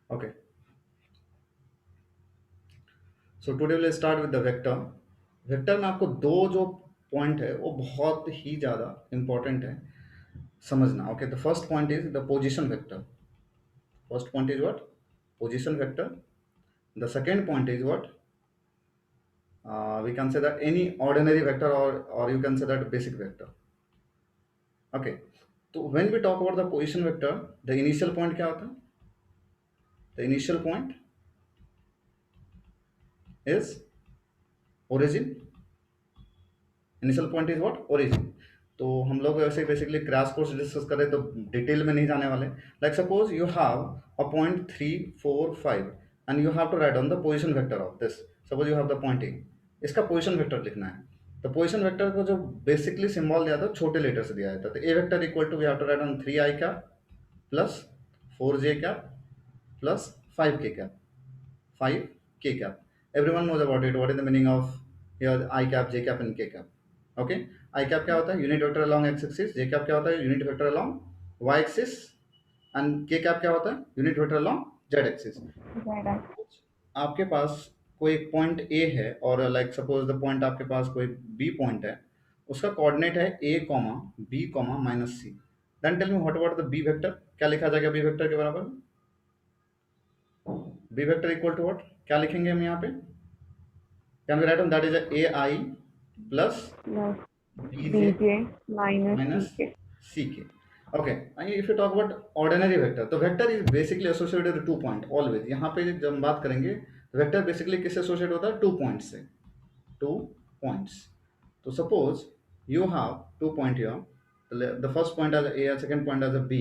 Okay, so today we'll start with the vector. Vector में आपको दो जो पॉइंट है वो बहुत ही ज़्यादा इंपॉर्टेंट है समझना. Okay, the first point is the position vector. First point is what? Position vector. The second point is what? We can say that any ordinary vector, or you can say that basic vector. Okay, तो when we talk about the position vector, the initial point क्या होता है? The initial point is origin. Initial point is what? Origin. तो हम लोग वैसे basically crash course discuss करें तो डिटेल में नहीं जाने वाले. Like suppose you have a point 3 4 5 and you have to write on the position vector of this. Suppose you have the point A, इसका पोजीशन वेक्टर लिखना है. तो पोजीशन वेक्टर को जो बेसिकली सिंबल दिया था छोटे लेटर से दिया जाता है. तो A vector equal to we have to write on 3 i cap plus 4j cap plus 5k cap. 5k cap. Everyone knows about it. What is the meaning of here I cap, j cap and k cap? Okay, I cap क्या होता है? Unit vector along x axis. j cap क्या होता है? Unit vector along y axis. And k cap क्या होता है? Unit vector along z axis. Right. आपके पास कोई पॉइंट a है और लाइक सपोज द पॉइंट आपके पास कोई b पॉइंट है, उसका कोऑर्डिनेट है a comma b comma minus C. Then tell me what about the b vector. क्या लिखा जाएगा b वेक्टर के बराबर? b vector equal to what? क्या लिखेंगे हम यहाँ पे? Can we write on that is a AI plus Plus BJ BJ minus minus CK. CK. Okay, and if you talk about ordinary vector, तो vector is basically associated with 2 point always. यहाँ पे जब हम बात करेंगे vector basically किससे associate होता है? 2 points से. 2 points. तो suppose you have 2 point here. The first point as a second point as a B,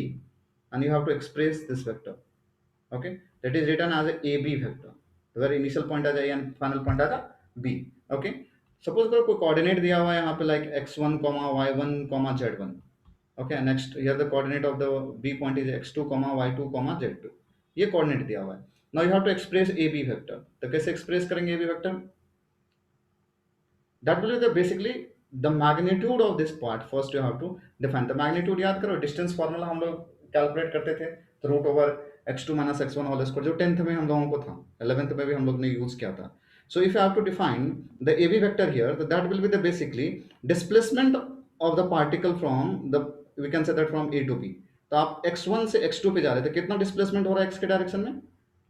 and you have to express this vector. Okay, that is written as a AB vector, where initial point as a and final point as a b. Okay, suppose करो कोई coordinate दिया हुआ है यहाँ पे like x1 y1 z1. Okay, next here the coordinate of the b point is x2 y2 z2. ये coordinate दिया हुआ है. Now you have to express A B vector. तो कैसे एक्सप्रेस करेंगे A B vector? That will be the basically the magnitude of this part. First you have to define the magnitude. याद करो distance formula हम लोग calculate करते थे, तो root over x2 minus x1 whole square, जो 10th में हम लोगों को था, 11th में भी हम लोग ने यूज किया था. So if you have to define the A B vector here, तो that will be the basically displacement of the particle from the, we can say that from A to B. तो आप x1 से x2 पे जा रहे थे, कितना displacement हो रहा है x के डायरेक्शन में?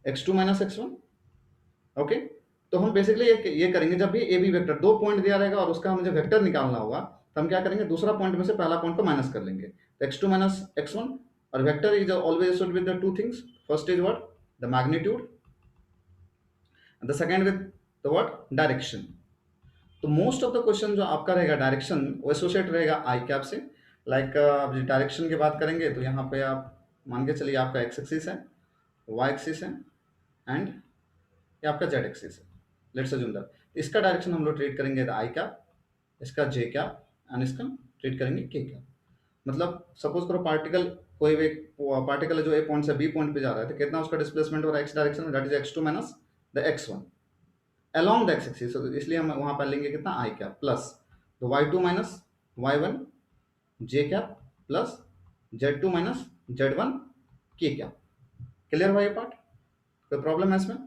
x2 minus x1. ओके, तो हम बेसिकली ये करेंगे जब भी ए बी वेक्टर दो पॉइंट दिया रहेगा और उसका हमें जो वेक्टर निकालना होगा, तो हम क्या करेंगे, दूसरा पॉइंट में से पहला पॉइंट को माइनस कर लेंगे. तो X two minus X one. और vector is always associated with the two things. First is what? The magnitude. The second with the what? Direction. तो मोस्ट ऑफ द क्वेश्चन जो आपका रहेगा डायरेक्शन, वो एसोसिएट रहेगा आई कैप से. Like अब direction की बात करेंगे तो यहाँ पे आप मान के चलिए आपका एक्स एक्सिस है, वाई एक्सिस है, एंड ये आपका जेड एक्सिस है. लेट्स अज्यूम दैट इसका डायरेक्शन हम लोग ट्रीट करेंगे आई कैप, इसका जे कैप, एंड इसका ट्रीट करेंगे के कैप. मतलब सपोज करो पार्टिकल, कोई भी पार्टिकल है जो ए पॉइंट से बी पॉइंट पे जा रहा है, तो कितना उसका डिस्प्लेसमेंट हो रहा है एक्स डायरेक्शन में, that is X two minus the X one along the X axis. इसलिए हम वहां पर लेंगे कितना? आई कैप प्लस तो Y two minus Y one J cap plus Z two minus Z one K cap. Clear हुआ ये part? कोई प्रॉब्लम है इसमें?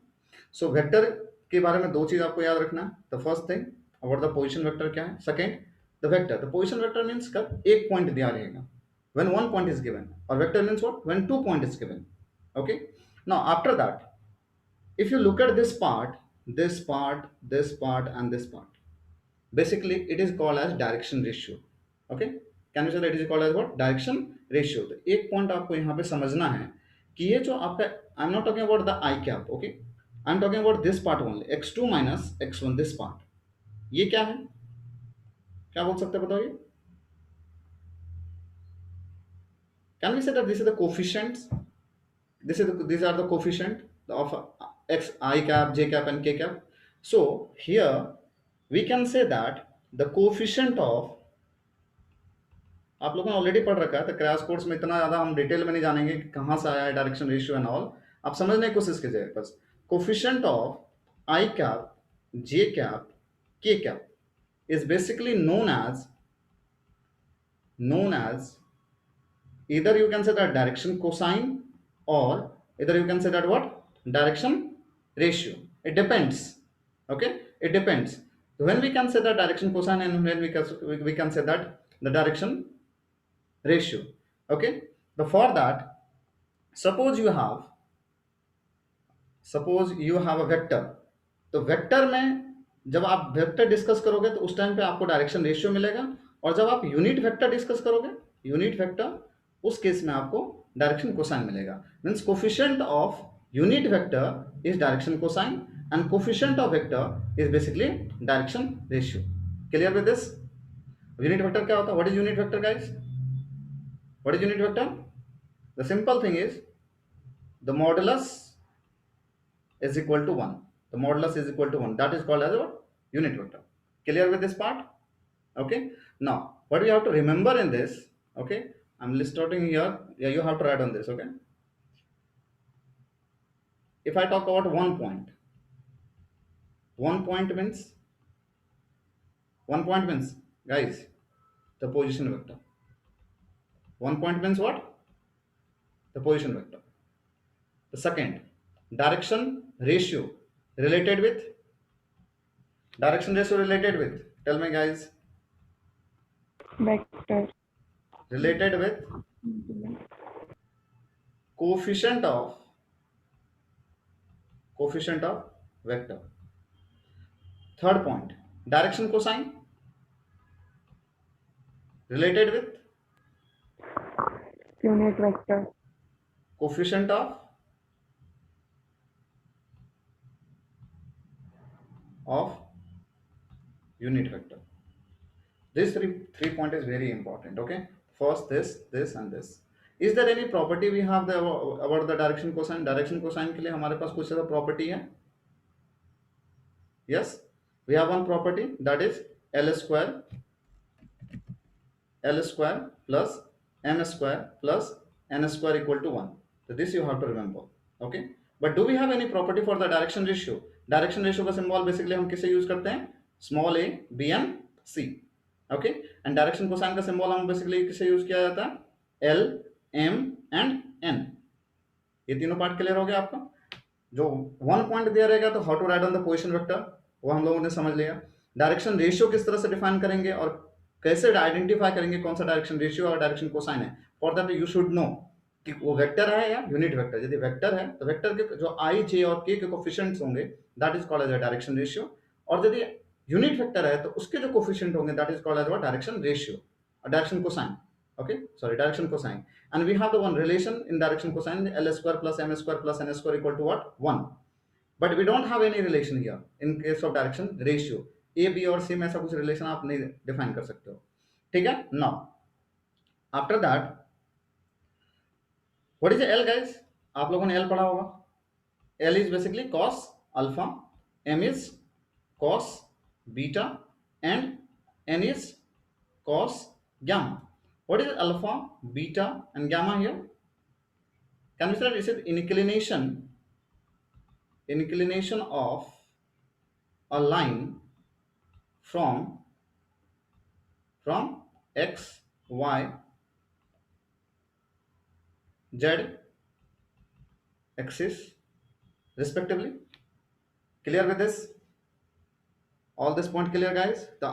सो वेक्टर के बारे में दो चीज आपको याद रखना है. The first thing about the position vector क्या है. Second, the vector. The position vector means कब एक पॉइंट दिया रहेगा, when one point is given. और vector means what? When two point is given. Okay, now after that if you look at this part and this part, basically it is called as direction ratio. Okay, can you say that it is called as what? Direction ratio. तो एक point आपको यहाँ पे समझना है कि ये जो आपका, I am not talking about the I cap. Okay, I am talking about this part only, x2 minus x1, this part. ये क्या है? क्या बोल सकते हैं बताओ ये? Can we say that this is the coefficients. These are the coefficient of x I cap, j cap and k cap. So here we can say that the coefficient of, आप लोगों ने ऑलरेडी पढ़ रखा है तो crash course में इतना ज्यादा हम डिटेल में नहीं जानेंगे कि कहाँ से आया है डायरेक्शन रेशियो एंड ऑल. आप समझने की कोशिश कीजिए बस. Coefficient of I cap, J cap, K cap is basically known as either you can say that direction cosine, or either you can say that what? direction ratio. It depends. Okay, it depends. So when we can say the direction cosine and when we can say that the direction ratio. Okay, the for that, suppose you have a vector, तो vector में जब आप vector discuss करोगे तो उस time पे आपको direction ratio मिलेगा, और जब आप यूनिट वेक्टर डिस्कस करोगे, यूनिट वेक्टर, उस केस में आपको डायरेक्शन कोसाइन मिलेगा. Means coefficient of unit vector is direction cosine and coefficient of vector is basically direction ratio. Clear with this? Unit vector क्या होता है? What is unit vector guys? What is unit vector? The simple thing is the modulus is equal to 1. The modulus is equal to 1. That is called as a unit vector. Clear with this part? Okay. Now, what we have to remember in this, okay, I'm starting here. Yeah, you have to write on this, okay. If I talk about one point means, guys, the position vector. 1 point means what? The position vector. The second, direction ratio related with, tell me guys, Vector. related with coefficient of vector. Third point, direction cosine related with Unit vector. coefficient of unit vector. This three point is very important. Okay, first this and this. Is there any property we have about the direction cosine? Direction cosine के लिए हमारे पास कुछ ऐसा property है? Yes, we have one property, that is L square plus m square plus n square equal to 1. So this you have to remember. Okay, but do we have any property for the direction ratio? Direction ratio का symbol basically हम किसे use करते हैं? Small a, b and c. Okay, and direction cosine का symbol हम basically किसे use किया जाता है? L, m and n. ये तीनों पार्ट क्लियर हो गया आपका? जो 1 पॉइंट दिया रहेगा तो how to write on the position vector, वो हम लोगों ने समझ लिया. डायरेक्शन रेशियो किस तरह से डिफाइन करेंगे और कैसे आइडेंटिफाई करेंगे कौन सा डायरेक्शन रेशियो और डायरेक्शन कोसाइन है. For that you should know कि वो वेक्टर है या यूनिट वेक्टर. यदि वेक्टर है तो वेक्टर के जो आई, जे और के कोफिशिएंट्स होंगे that is called as a direction ratio, और यदि यूनिट वेक्टर है तो उसके जो कोफिशिएंट होंगे that is called as a direction ratio और direction cosine. Okay, sorry, direction cosine. And we have the one relation in direction cosine, L square plus m square plus n square equal to what? 1. But we don't have any relation here in case of direction ratio. A, B और C में ऐसा कुछ relation आप नहीं define कर सकते हो. ठीक है? Now, after that, what is L guys? आप लोगों ने L पढ़ा होगा. L is basically cos alpha, m is cos beta and n is cos gamma. What is alpha, beta and gamma here? Can we say this is inclination of a line from x, y, z axis respectively. Clear with this? All this point clear guys? तो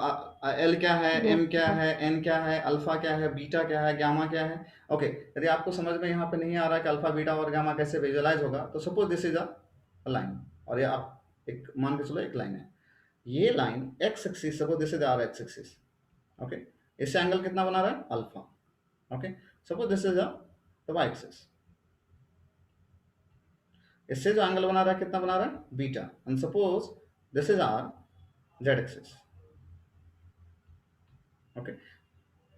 L क्या है, M क्या है, N क्या है, alpha क्या है, beta क्या है, गामा क्या है. ओके, यदि आपको समझ में यहाँ पे नहीं आ रहा है कि अल्फा, बीटा और गामा कैसे विजुअलाइज होगा, तो suppose this is a line, और ये आप एक मान के चलो एक लाइन है. ये line X axis, suppose this is R X axis. Okay, इससे एंगल कितना बना रहा है? Alpha. Okay, suppose this is a Y axis. इससे जो एंगल बना रहा है कितना बना रहा है? Beta. And suppose this is our z axis. Okay,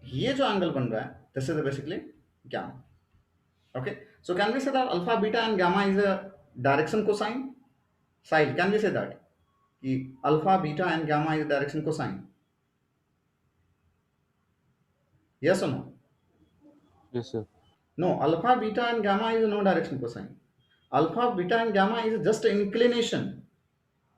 ये जो एंगल बन रहा है this is basically gamma. Okay, so can we say that alpha, beta and gamma is a direction cosine? Side, can we say that कि alpha, beta and gamma is direction cosine? Yes और no? Yes, sir. No, alpha, beta and gamma is no direction cosine. Alpha, beta and gamma is just inclination.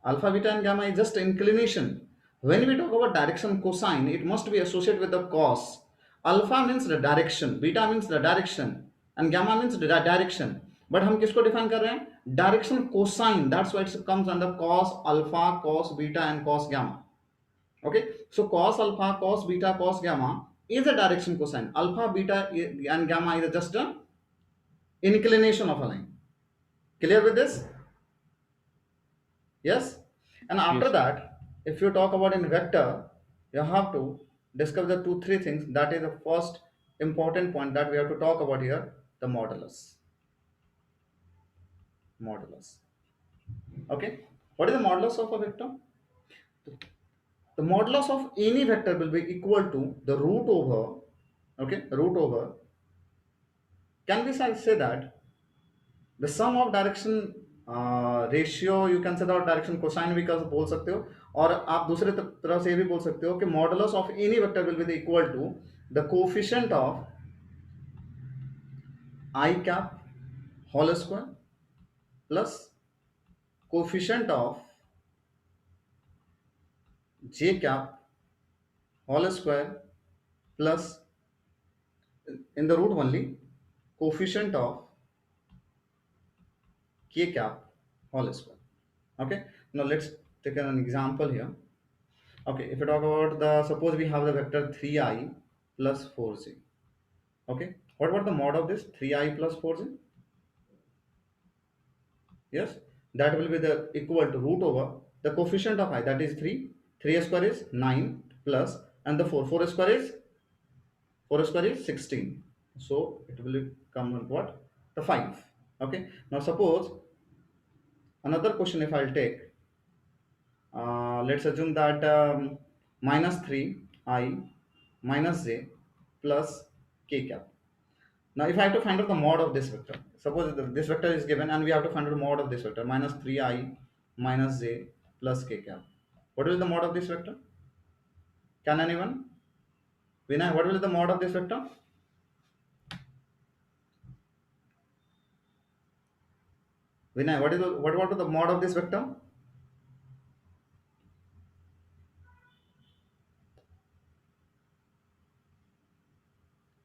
Alpha, beta and gamma is just inclination. When we talk about direction cosine, it must be associated with the cos. Alpha means the direction, beta means the direction, and gamma means the direction. But हम किसको define कर रहे हैं? Direction cosine, that's why it comes under cos alpha, cos beta, and cos gamma. Okay, so cos alpha, cos beta, cos gamma is a direction cosine. Alpha, beta, and gamma is just a inclination of a line. Clear with this? Yes. And after Yes, sir. that, if you talk about in vector, you have to discover the two three things. That is the first important point that we have to talk about here, the modulus. Modulus. Okay, what is the modulus of a vector? The modulus of any vector will be equal to the root over, okay, root over, can we say that the sum of direction ratio, you can say direction cosine भी कर बोल सकते हो, और आप दूसरे तरह से ये भी बोल सकते हो कि modulus of any vector will be equal to the coefficient of I cap whole square plus coefficient of J cap whole square plus in the root only coefficient of k cap whole square. Okay, now let's take an example here. Okay, if you talk about the, suppose we have the vector 3i plus 4z. Okay, what about the mod of this 3i plus 4z? Yes, that will be the equal to root over the coefficient of I, that is 3. 3 square is 9 plus, and the 4 square is 4 square is 16. So it will come with what? The 5. Okay, now suppose another question if I'll take, let's assume that minus 3 I minus j plus k cap. Now if I have to find out the mod of this vector, suppose this vector is given and we have to find out the mod of this vector, minus 3i minus j plus k cap. What will be the mod of this vector? Can anyone? Vinay, what will be the mod of this vector? Vinay, what about the mod of this vector?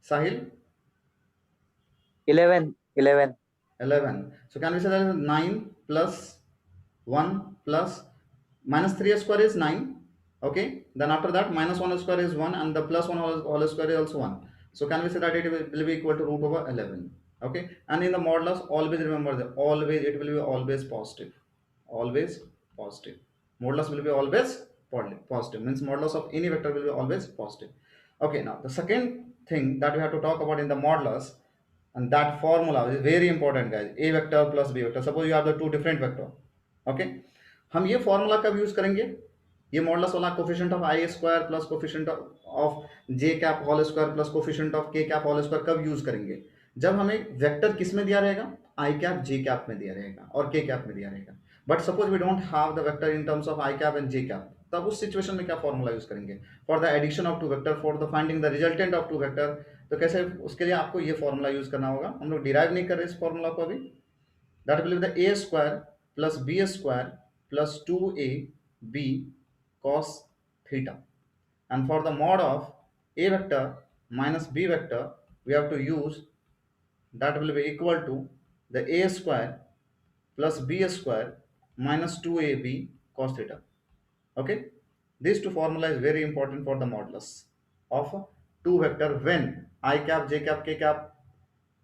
Sahil? 11, 11. 11. So can we say that is 9 plus 1 plus minus 3 square is 9. Okay. Then after that minus 1 square is 1 and the plus 1 whole square is also 1. So can we say that it will be equal to root over 11. Okay. And in the modulus, always remember that always it will be always positive. Always positive. Modulus will be always positive. Means modulus of any vector will be always positive. Okay. Now the second thing that we have to talk about in the modulus, and that formula is very important guys, a vector plus b vector. Suppose you have the two different vector. Okay, हम ये formula कब use करेंगे? ये modulus वाला coefficient of I square plus coefficient of J cap whole square plus coefficient of K cap whole square कब use करेंगे? जब हमें वेक्टर किस में दिया रहेगा? आई कैप जे कैप में दिया रहेगा और के कैप में दिया रहेगा. But suppose we don't have the vector in terms of I cap and J cap, तब उस सिचुएशन में क्या फॉर्मूला यूज करेंगे? For the addition of two vector, for the finding the resultant of two vector. तो कैसे? उसके लिए आपको ये फॉर्मूला यूज करना होगा. हम लोग डिराइव नहीं कर रहे इस फॉर्मूला को अभी. That will be the A square plus B square plus 2ab cos theta. And for the mod of a vector minus b vector, we have to use, that will be equal to the a square plus b square minus 2ab cos theta. Okay, these two formula is very important for the modulus of two vector when I cap j cap k cap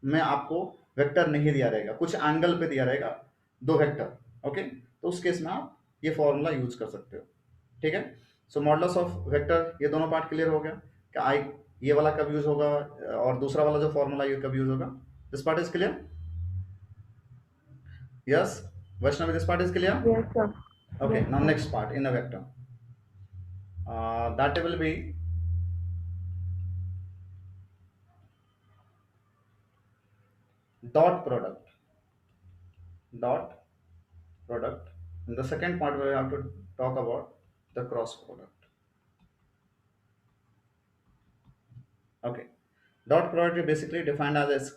में आपको vector नहीं दिया रहेगा, कुछ angle पे दिया रहेगा दो वेक्टर. ओके, तो उस केस में आप ये फॉर्मूला यूज कर सकते हो. ठीक है. सो मॉडुलस ऑफ वेक्टर, ये दोनों पार्ट क्लियर हो गया कि आई ये वाला कब यूज होगा और दूसरा वाला जो फॉर्मूला ये कब यूज होगा. This part is clear? Yes Vaishnavi, this part is clear? Yes, sir. Okay, Yes, now sir. next part in a vector, that will be dot product. Dot product. In the second part, we have to talk about the cross product. Okay, dot product is basically defined as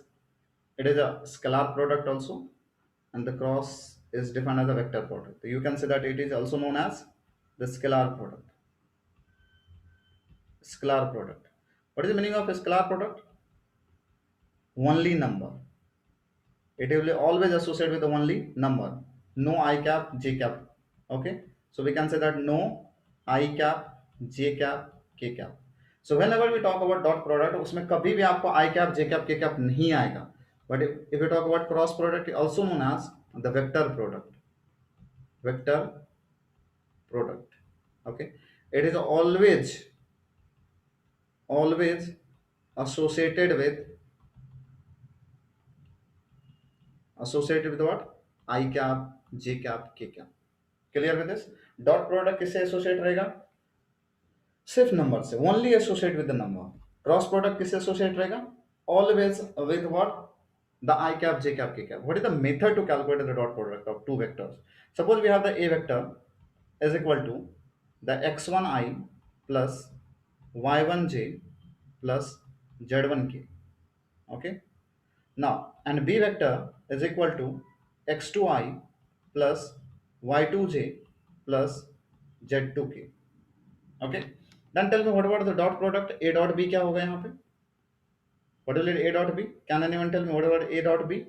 it is a scalar product also, and the cross is defined as a vector product. You can say that it is also known as the scalar product. Scalar product. What is the meaning of a scalar product? Only number. It will always associate with only number. No I cap, J cap. Okay. So we can say that no I cap, J cap, K cap. So whenever we talk about dot product, उसमें कभी भी आपको I cap, J cap, K cap नहीं आएगा. But if we talk about cross product, also known as the vector product. Vector product. Okay. It is always associated with what? I cap, J cap, K cap. Clear with this. Dot product किससे associate रहेगा? सिर्फ number से, only associate with the number. Cross product किससे associate रहेगा? Always with what? The I cap, J cap, K cap. What is the method to calculate the dot product of two vectors? Suppose we have the A vector is equal to the x1i plus y1j plus z1k. Okay. Now, and b vector is equal to x2i plus y2j plus z2k. Okay. Then tell me what about the dot product? A dot b क्या होगा यहाँ पे? What will it A dot b? Can anyone tell me what about A dot b?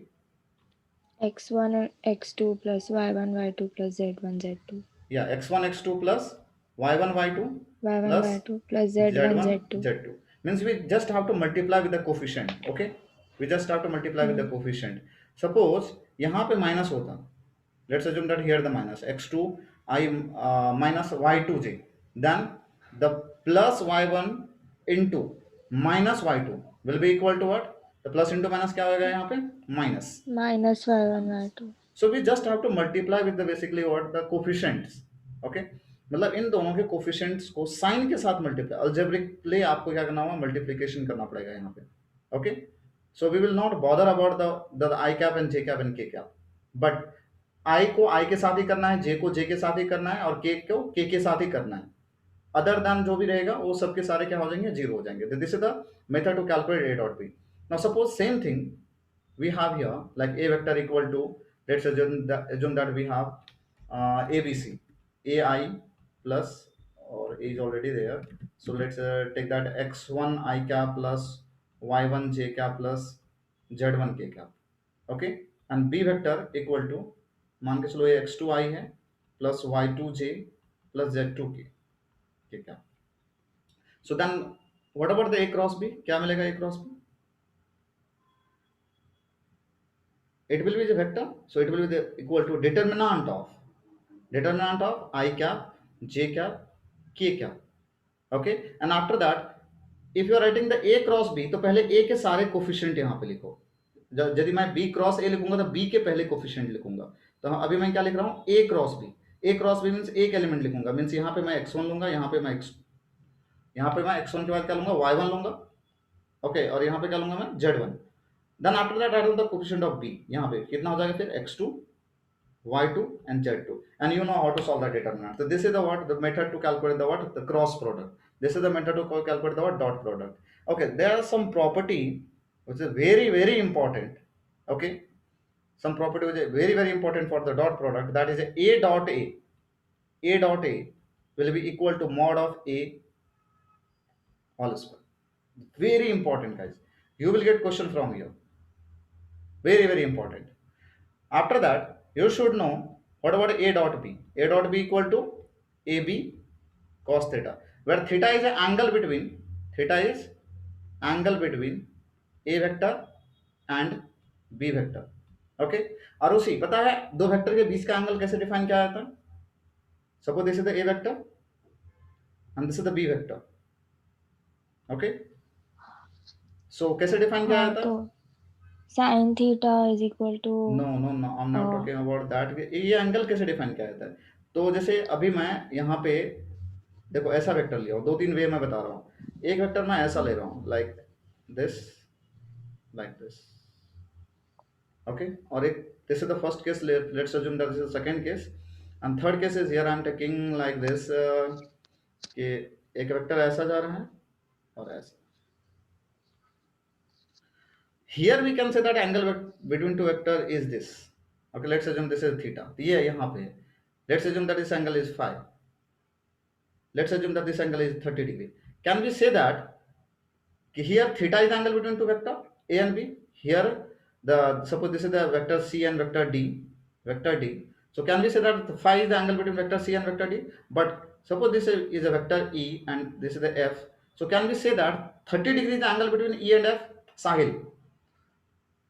x1 and x2 plus y1 y2 plus z1 z2 Yeah, x1 x2 plus y1 y2 y1 plus y2 plus z1 z1 z2. z2. Means we just have to multiply with the coefficient. Okay. We just have to multiply with the Hmm. coefficient. Suppose यहाँ पे minus होता. Let's assume that here the minus x2 I minus y2j. Then the plus y1 into minus y2 will be equal to what? The plus into minus क्या होगा यहाँ पे? Minus. Minus y1 y2. So we just have to multiply with the basically what the coefficients. Okay. मतलब इन दोनों के coefficients को sign के साथ मल्टीप्लाई, अल्जेब्रिकली आपको क्या करना होगा? मल्टीप्लिकेशन करना पड़ेगा यहाँ पे. Okay. So we will not bother about the I cap and J cap and K cap. But I को आई के साथ ही करना है, जे को जे के साथ ही करना है, और के को के साथ ही करना है. अदर देन जो भी रहेगा वो सबके सारे क्या हो जाएंगे? जीरो हो जाएंगे. This is the method to calculate A dot B. Now suppose same thing we have here like a vector equal to, let's assume that we have abc, ai plus, or a is already there, so let's take that x1 I cap plus y1 j cap plus z1 k cap. Okay. And b vector equal to, मान के चलो ये x2 I है plus y2 j plus z2 k cap. So then what about the a cross b? क्या मिलेगा a cross b? It will be the vector, so it will be the equal to determinant of I cap, j cap, k cap. Okay. And after that if you are writing the a cross b, तो पहले a के सारे coefficient यहाँ पे लिखो. यदि मैं b cross a लिखूंगा तो b के पहले कोफिशिएंट लिखूंगा. तो अभी मैं क्या लिख रहा हूँ? a cross b. a cross b means एक एलिमेंट लिखूंगा. मीन्स यहाँ पे मैं x1 लूंगा, यहाँ पे मैं x1 के बाद क्या लूंगा? y1 लूंगा. ओके. और यहाँ पे क्या लूंगा मैं? z1. Then after that add the coefficient of b. यहाँ पे कितना हो जाएगा फिर? x2, y2 and z2, and you know how to solve the determinant. So this is the method to calculate the cross product. This is the method to calculate the dot product. Okay. There are some property which is very important. Okay. Some property which is very important for the dot product, that is a dot a will be equal to mod of a whole square. Very important, guys. You will get question from here. Very important. After that, you should know what about a dot b. A dot b equal to ab cos theta, where theta is angle between a vector and b vector. Okay. और उसी पता है दो vector के बीच का angle कैसे define किया जाता है? Suppose this is the A vector and this is the B vector. Okay. So कैसे डिफाइन किया हाँ, जाता है? तो sin theta is equal to no I am not talking about that. ये एंगल कैसे डिफाइन किया जाता है? तो जैसे अभी मैं यहाँ पे देखो ऐसा वेक्टर लिया हूँ. दो तीन वे मैं बता रहा हूँ. एक वेक्टर मैं ऐसा ले रहा हूँ लाइक दिस, ओके. और एक this is the first case. Let's assume that this is second case, and third case is here I am taking like this, कि एक वेक्टर ऐसा जा रहा है और ऐसा. Here we can say that angle between two vector is this. Okay, let's assume this is theta. ये यहाँ पे है. Let's assume that this angle is phi. Let's assume that this angle is 30 degree. Can we say that here theta is the angle between two vector a and b? Here Suppose this is the vector C and vector D. So can we say that phi is the angle between vector C and vector D? But suppose this is a vector E and this is the F. So can we say that 30 degree is the angle between E and F? साहिल,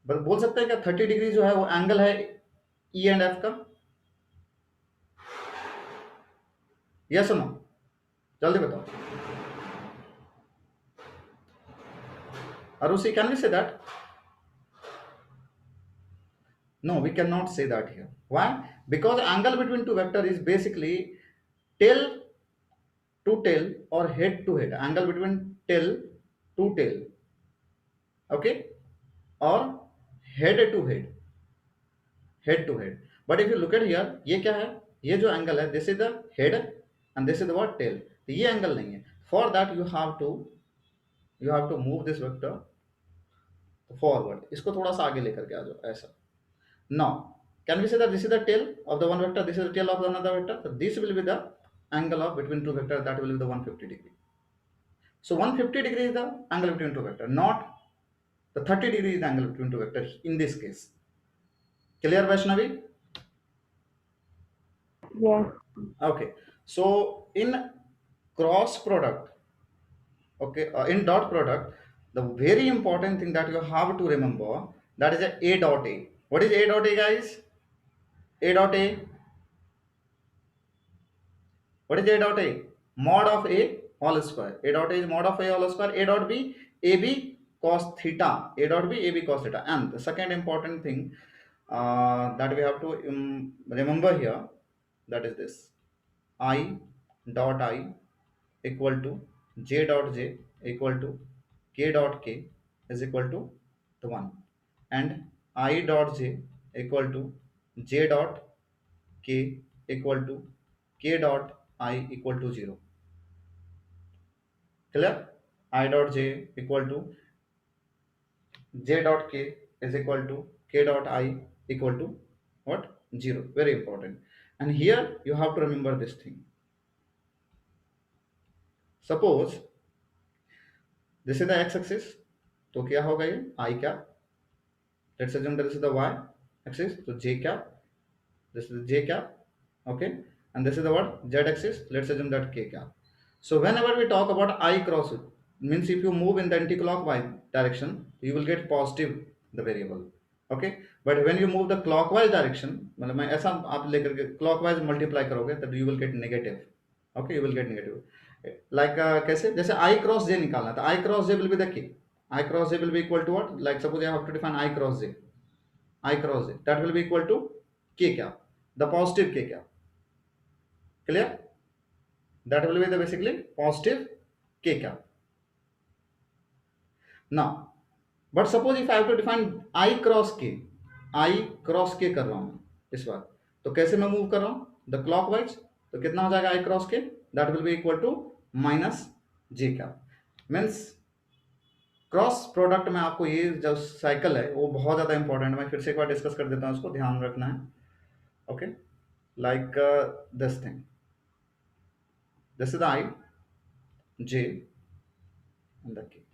बस बोल सकते हैं क्या 30 degree जो है वो angle है E and F का? यस नो, जल्दी बताओ। Arusi, can we say that? No, we cannot say that here. Why? Because angle between two vector is basically tail to tail or head to head. Angle between tail to tail, okay, or head to head, head to head. But if you look at here, ये क्या है? ये जो angle है, this is the head and this is the what, tail. तो ये angle नहीं है. For that you have to move this vector forward. इसको थोड़ा सा आगे लेकर के आ जाओ ऐसा. Now, can we say that this is the tail of the one vector, this is the tail of the another vector? So this will be the angle of between two vectors, that will be the 150 degree. So 150 degree is the angle between two vectors, not the 30 degree is the angle between two vectors in this case. Clear, Vaishnavi? Yes. Okay. So in cross product, okay, in dot product, the very important thing that you have to remember, that is a dot a. What is a dot a, guys? A dot a. What is a dot a? Mod of a whole square. A dot a is mod of a whole square. A dot b, ab cos theta. A dot b, ab cos theta. And the second important thing that we have to remember here, that is this: I dot I equal to j dot j equal to k dot k is equal to the 1, and I dot j equal to j dot k equal to k dot I equal to 0. Clear? I dot j equal to j dot k is equal to k dot I equal to what? 0. Very important. And here you have to remember this thing. Suppose this is the x-axis, तो क्या होगा ये I क्या? Let's assume that this is the y-axis, so j क्या? This is the j क्या? Okay, and this is the what? Z-axis. Let's assume that k क्या? So whenever we talk about I cross it, means if you move in the anti-clockwise direction, you will get positive the variable. Okay, but when you move the clockwise direction, मतलब मैं ऐसा आप लेकर के clockwise multiply करोगे, तब you will get negative. Okay, you will get negative. Like कैसे? जैसे I cross j निकालना था. I cross j will be the k. I cross j will be equal to what? Like suppose I have to define I cross j. I cross j. That will be equal to k क्या? The positive k क्या? Clear? That will be the basically positive k cap. Now, but suppose if I have to define I cross k कर रहा हूं इस बार, तो कैसे मैं move कर रहा हूं? The clockwise. तो कितना हो जाएगा I cross k? That will be equal to minus J cap. Means cross product में आपको ये जो साइकिल है वो बहुत ज्यादा इंपॉर्टेंट है. मैं फिर से एक बार डिस्कस कर देता हूं, उसको ध्यान रखना है. Okay, like this thing, this is I, j and the k.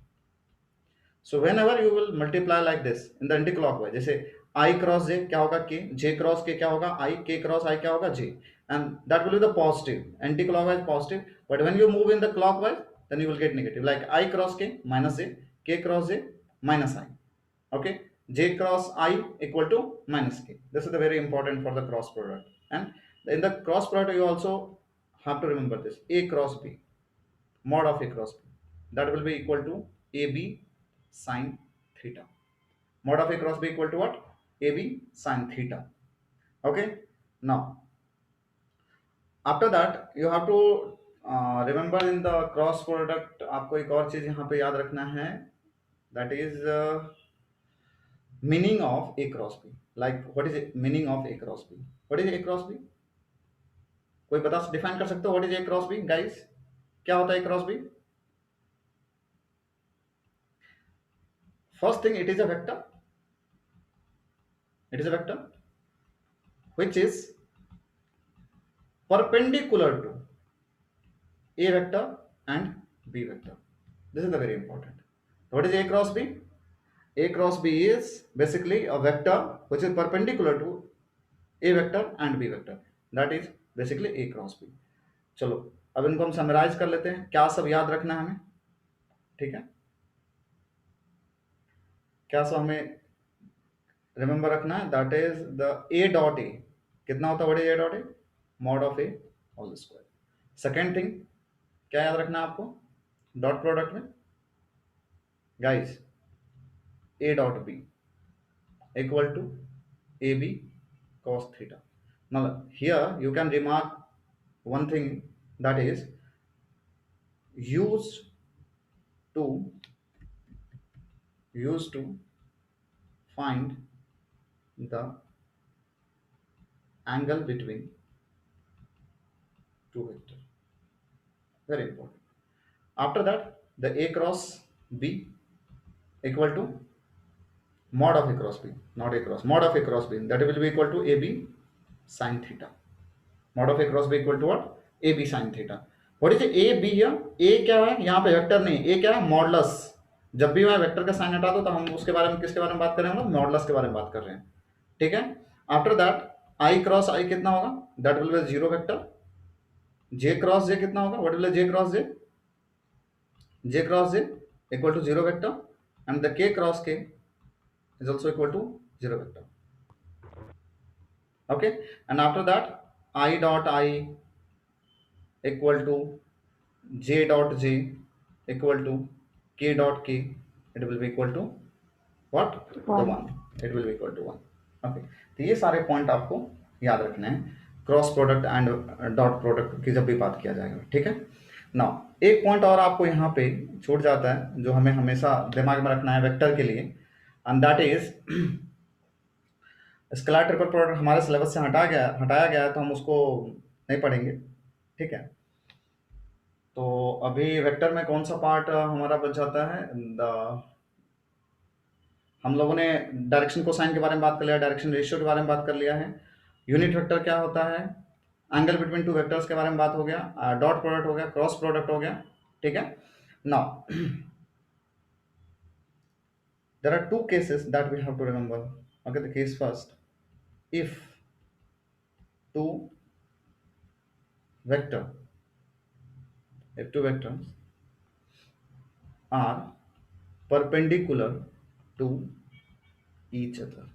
So whenever you will multiply like this in the anti-clockwise, जैसे I cross j क्या होगा k, j cross k क्या होगा I, k cross I क्या होगा j, and that will be the positive, anti-clockwise positive. But when you move in the clockwise, then you will get negative. Like I cross k minus j, k cross j minus I. Okay, j cross I equal to minus k. This is the very important for the cross product. And in the cross product, you also have to remember this: a cross b, mod of a cross b. That will be equal to ab sine theta. Mod of a cross b equal to what? AB sine theta. Okay, now after that you have to remember in the cross product, आपको एक और चीज यहाँ पे याद रखना है, that is meaning of a cross b. Like what is it meaning of a cross b? What is a cross b? कोई बता डिफाइन कर सकते हो? what is a cross b, guys? क्या होता है a cross b? First thing, it is a vector. It is a vector which is perpendicular to a vector and b vector. This is the very important. What is a cross b? A cross B is basically a vector which is perpendicular to A vector and B vector, that is basically A cross B. चलो अब इनको हम summarise कर लेते हैं, क्या सब याद रखना है हमें, ठीक है, क्या सब हमें रिमेंबर रखना है, that is the A dot A कितना होता है, what is A dot A, mod of A whole square. Second thing क्या याद रखना है आपको डॉट प्रोडक्ट में, guys A dot B equal to A B cos theta. Now here you can remark one thing, that is used to find the angle between two vectors. Very important. After that, the A cross B equal to mod of A cross B, not A cross, mod of A cross B, that will be equal to AB sin theta. Mod of A cross B equal to what? AB sin theta. What is A B here? A क्या है यहाँ पे vector नहीं, A क्या है modulus. जब भी मैं वेक्टर का साइन हटा दो तो हम उसके बारे में किसके बारे में बात कर रहे हैं, हम मॉडुलस के बारे में बात कर रहे हैं, ठीक है। After that I cross I कितना होगा, that will B zero vector. J cross J कितना होगा, what will J cross J, J cross J equal to zero vector, and the K cross K is also equal to zero vector. Okay, and after that I dot I equal to J dot J equal to K dot K, it will be equal to what, the 1, it will be equal to 1. Okay, तो ये सारे point आपको याद रखने हैं cross product and dot product की जब भी बात किया जाएगा, ठीक है ना। एक पॉइंट और आपको यहाँ पे छूट जाता है जो हमें हमेशा दिमाग में रखना है वेक्टर के लिए, and that is scalar triple product हमारे सिलेबस से हटाया गया है तो हम उसको नहीं पढ़ेंगे, ठीक है। तो अभी वेक्टर में कौन सा पार्ट हमारा बच जाता है, हम लोगों ने डायरेक्शन कोसाइन के बारे में बात कर लिया, डायरेक्शन रेशियो के बारे में बात कर लिया है, यूनिट वेक्टर क्या होता है, एंगल बिटवीन टू वेक्टर्स के बारे में बात हो गया, डॉट प्रोडक्ट हो गया, क्रॉस प्रोडक्ट हो गया, ठीक है। Now there are two cases that we have to remember. Okay, the case first, if two vectors are perpendicular to each other,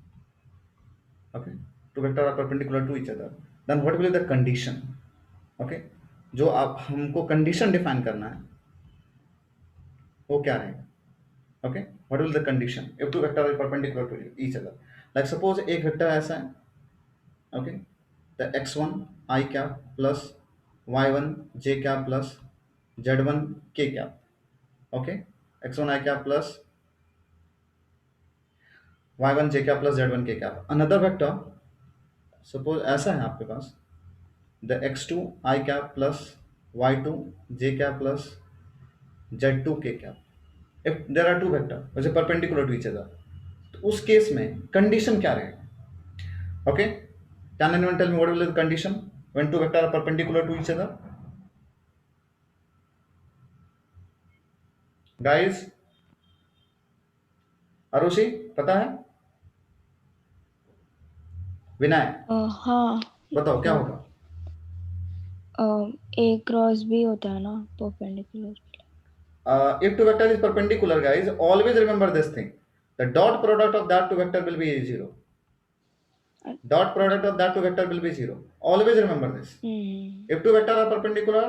okay, two vectors are perpendicular to each other, then what will be the condition, okay, जो आप हमको condition define करना है वो क्या रहेगा, okay, what will the condition if two vectors are perpendicular to each other, like suppose एक vector ऐसा है, okay, the x1 I cap plus y1 j cap plus z1 k cap, okay, x1 I cap plus y1 j cap plus z1 k cap। another vector suppose ऐसा है आपके पास, the x2 I cap plus y2 j cap plus z2 k cap, if there are two vector which are perpendicular to each other, तो उस case में condition क्या रहेगा, okay, can anyone tell me what will be the condition when two vectors are perpendicular to each other, guys, Arushi पता है, विनय हाँ बताओ क्या होगा, ए क्रॉस बी होता है ना perpendicular. if two vector is perpendicular, guys, always remember this thing, the dot product of that two vector will be zero, dot product of that two vector will be zero, always remember this, if two vector are perpendicular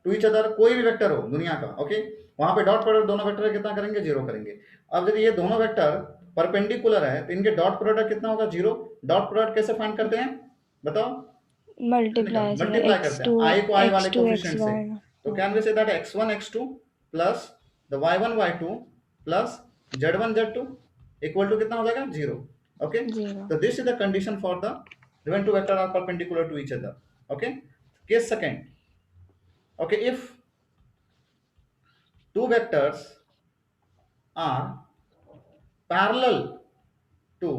to each other, कोई भी vector हो दुनिया का, okay, वहां पे dot product दोनों vector कितना करेंगे, जीरो करेंगे। अब यदि ये दोनों वेक्टर परपेंडिकुलर है तो इनके डॉट प्रोडक्ट कितना होगा, जीरो। डॉट प्रोडक्ट कैसे फाइंड करते हैं बताओ, मल्टीप्लाई करते हैं आई को आई वाले कोएफिशिएंट से, तो can we say that x1 x2 plus the y1 y2 plus z1 z2 equal to कितना हो जाएगा, जीरो, ओके। तो this is the condition for the when two vectors are perpendicular to each other, okay। Case second, okay, if two vectors are parallel to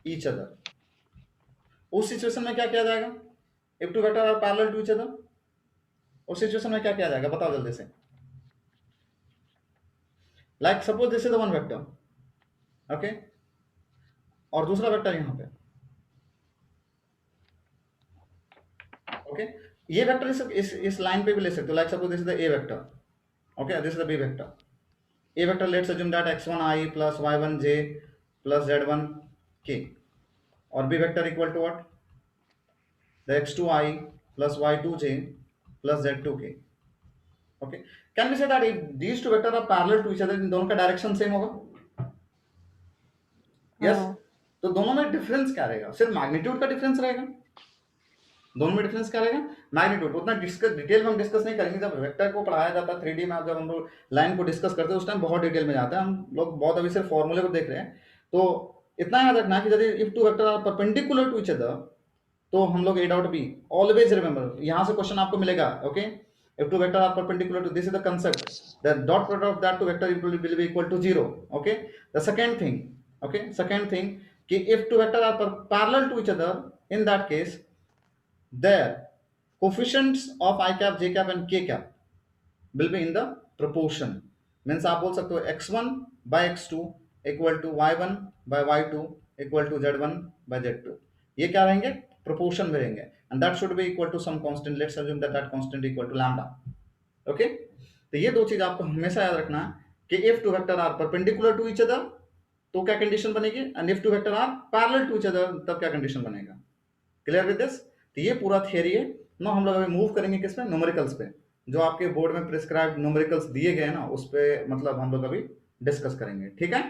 each other, उस situation में क्या किया जाएगा, if two vectors are parallel to each other, उस situation में क्या किया जाएगा बताओ जल्दी से, like suppose this is the one vector, okay, और दूसरा वेक्टर यहाँ पे, ओके, ये वेक्टर इस लाइन पे भी ले सकते हो, like suppose this is the A vector, okay, this is the B vector. A vector, let's assume that x1i plus y1j plus z1k, or b vector equal to what? The x2i plus y2j plus z2k. Okay, can we say that if these two vectors are parallel to each other, इन दोनों का direction same होगा? Yes हाँ तो दोनों में difference क्या रहेगा? सिर्फ मैग्नीट्यूड का डिफरेंस रहेगा। दोनों में डिफरेंस क्या रहेगा? मैग्नीट्यूड। उतना डिस्कस डिटेल में हम डिस्कस नहीं करेंगे, जब वेक्टर को पढ़ाया जाता है 3D में, जब हम लोग लाइन को डिस्कस करते हैं उस टाइम बहुत डिटेल में जाता है, हम लोग बहुत अभी सिर्फ फॉर्मूले को देख रहे हैं। तो इतना याद रखना कि यदि if two vector are perpendicular to each other, तो हम लोग A dot B always remember, यहां से क्वेश्चन आपको मिलेगा, okay, if two vector are perpendicular to, this is the concept, the dot product of that two vector will be equal to 0, okay. The second thing, okay, second thing कि if two vector are parallel to each other, in that case their coefficients of I cap, J cap and K cap will be in the proportion. Means आप बोल सकते हो x1 by x2 equal to y1 by y2 equal to z1 by z2, ये क्या रहेंगे? proportion में रहेंगे, and that should be equal to some constant. Let's assume that that constant equal to lambda, okay। तो ये दो चीज आपको हमेशा याद रखना है कि if two vector are perpendicular to each other तो क्या कंडीशन बनेगी, and if two vector are parallel to each other तब क्या कंडीशन बनेगा। Clear with this? तो ये पूरा थियरी है ना। हम लोग अभी मूव करेंगे किस पे? न्यूमेरिकल्स पे, जो आपके बोर्ड में प्रिस्क्राइब न्यूमेरिकल्स दिए गए ना, उस पे मतलब हम लोग अभी डिस्कस करेंगे, ठीक है।